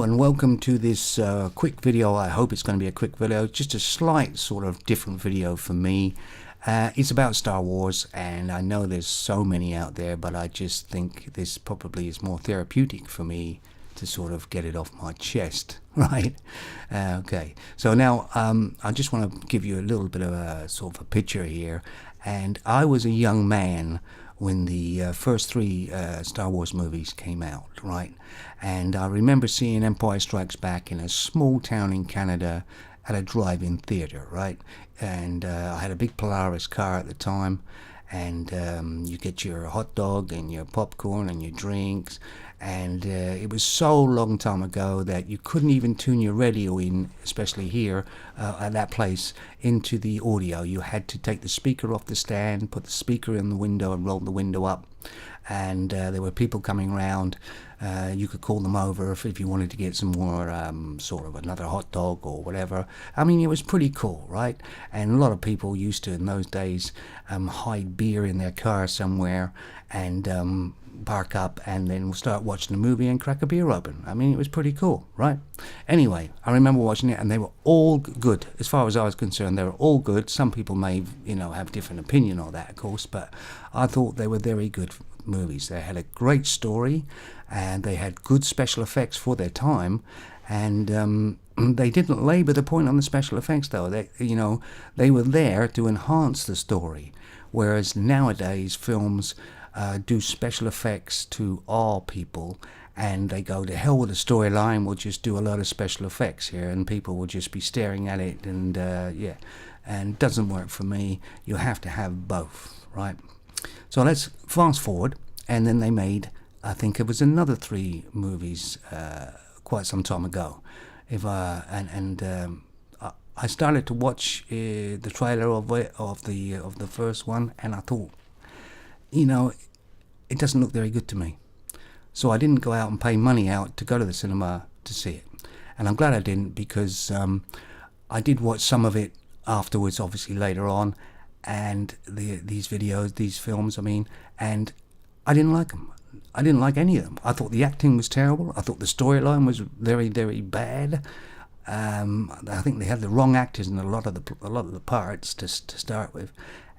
Hello and welcome to this quick video. I hope it's going to be a quick video, just a slight sort of different video for me. It's about Star Wars, and I know there's so many out there, but I just think this probably is more therapeutic for me to sort of get it off my chest, right? Okay, so now I just want to give you a little bit of a sort of a picture here. And I was a young man when the first three Star Wars movies came out, right? And I remember seeing Empire Strikes Back in a small town in Canada at a drive-in theater, right? And I had a big Polaris car at the time, and you get your hot dog and your popcorn and your drinks, and it was so long time ago that you couldn't even tune your radio in, especially here at that place, into the audio. You had to take the speaker off the stand, put the speaker in the window and roll the window up, and there were people coming around. You could call them over if you wanted to get some more sort of another hot dog or whatever. I mean, it was pretty cool, right? And a lot of people used to, in those days, hide beer in their car somewhere and park up and then start watching the movie and crack a beer open. I mean, it was pretty cool, right? Anyway, I remember watching it, and they were all good. As far as I was concerned, they were all good. Some people may, have different opinion on that, of course, but I thought they were very good movies. They had a great story, and they had good special effects for their time, and they didn't labor the point on the special effects, though. They were there to enhance the story, whereas nowadays films do special effects to awe people, and they go to hell with the storyline. We'll just do a lot of special effects here, and people will just be staring at it, and and it doesn't work for me. You have to have both, right? So let's fast forward, and then they made, I think it was another 3 movies quite some time ago. I started to watch the trailer of the first one, and I thought, it doesn't look very good to me. So I didn't go out and pay money out to go to the cinema to see it. And I'm glad I didn't, because I did watch some of it afterwards, obviously later on, and these films, and I didn't like them. I didn't like any of them. I thought the acting was terrible. I thought the storyline was very, very bad. I think they had the wrong actors in a lot of the parts to start with,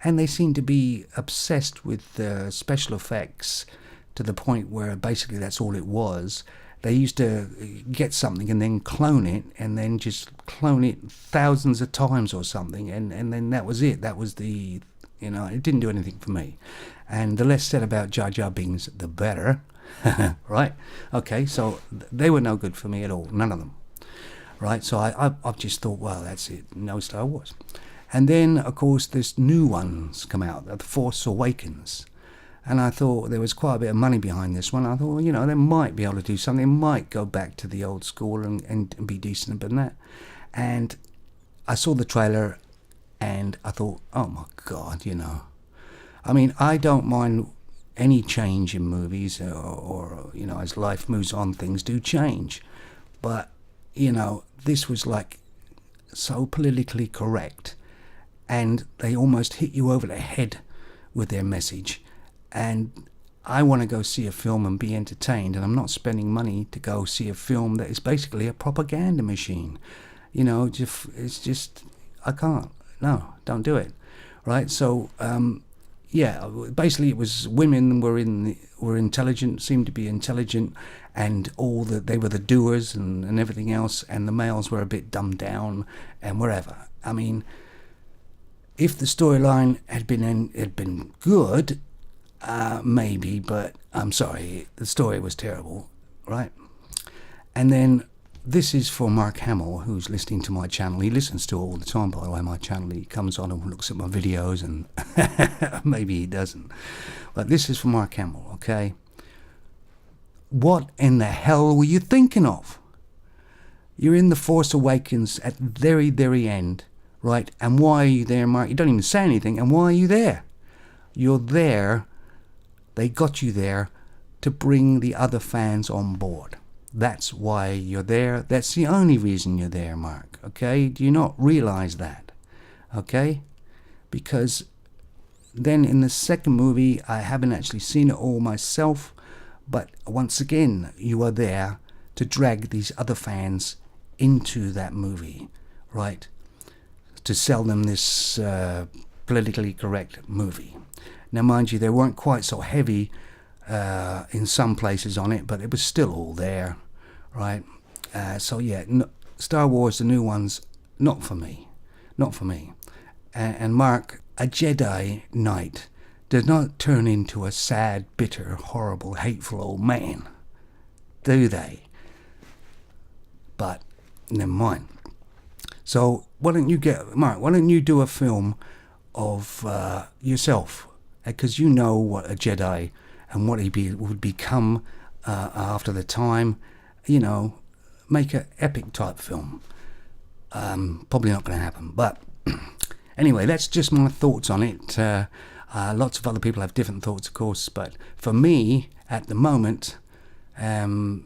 and they seemed to be obsessed with special effects to the point where basically that's all it was. They used to get something and then clone it, and then just clone it thousands of times or something, and then that was it. That was it didn't do anything for me. And the less said about Jar Jar Binks, the better, right? Okay, so they were no good for me at all, none of them, right? So I've just thought, well, that's it, no Star Wars. And then, of course, this new ones come out, The Force Awakens. And I thought there was quite a bit of money behind this one. I thought, well, they might be able to do something. They might go back to the old school and be decent about that. And I saw the trailer, and I thought, oh my God, I don't mind any change in movies, or as life moves on, things do change. But, this was like so politically correct, and they almost hit you over the head with their message. And I want to go see a film and be entertained, and I'm not spending money to go see a film that is basically a propaganda machine. It's just, I can't. No, don't do it, right? So, basically it was women were intelligent, seemed to be intelligent, and they were the doers and everything else, and the males were a bit dumbed down and wherever. If the storyline had been good, maybe, but I'm sorry, the story was terrible, right? And then this is for Mark Hamill, who's listening to my channel. He listens to it all the time, by the way, my channel. He comes on and looks at my videos, and maybe he doesn't. But this is for Mark Hamill, okay? What in the hell were you thinking of? You're in The Force Awakens at the very, very end, right? And why are you there, Mark? You don't even say anything. And why are you there? You're there. They got you there to bring the other fans on board. That's why you're there. That's the only reason you're there, Mark. Okay? Do you not realize that? Okay? Because then in the second movie, I haven't actually seen it all myself, but once again, you are there to to drag these other fans into that movie, right? To sell them this politically correct movie. Now, mind you, they weren't quite so heavy in some places on it, but it was still all there, right? So yeah, Star Wars, the new ones, not for me. Not for me. And Mark, a Jedi Knight does not turn into a sad, bitter, horrible, hateful old man, do they? But never mind. So why don't you do a film of yourself? Because you know what a Jedi and what he would become after the time. You know, make an epic type film. Probably not going to happen, but anyway, that's just my thoughts on it. Lots of other people have different thoughts, of course, but for me, at the moment,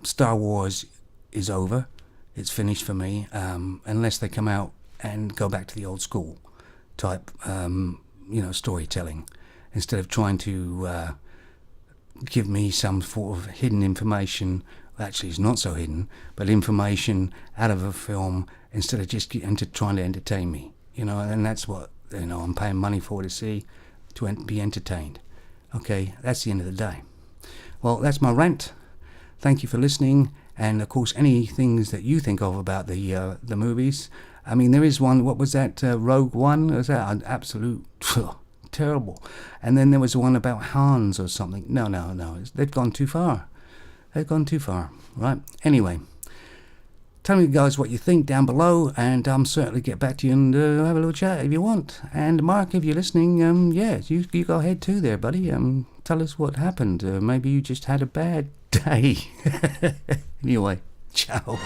Star Wars is over. It's finished for me, unless they come out and go back to the old school type, storytelling, instead of trying to give me some sort of hidden information. Actually, it's not so hidden, but information out of a film instead of just trying to entertain me. And that's what I'm paying money for to see, to be entertained. Okay, that's the end of the day. Well, that's my rant. Thank you for listening, and of course, any things that you think of about the movies. I mean, there is one. What was that? Rogue One? Was that an absolute terrible? And then there was one about Hans or something. No. They've gone too far. Right? Anyway, tell me, guys, what you think down below, and I'll certainly get back to you and have a little chat if you want. And Mark, if you're listening, you go ahead too there, buddy. Tell us what happened. Maybe you just had a bad day. Anyway, ciao.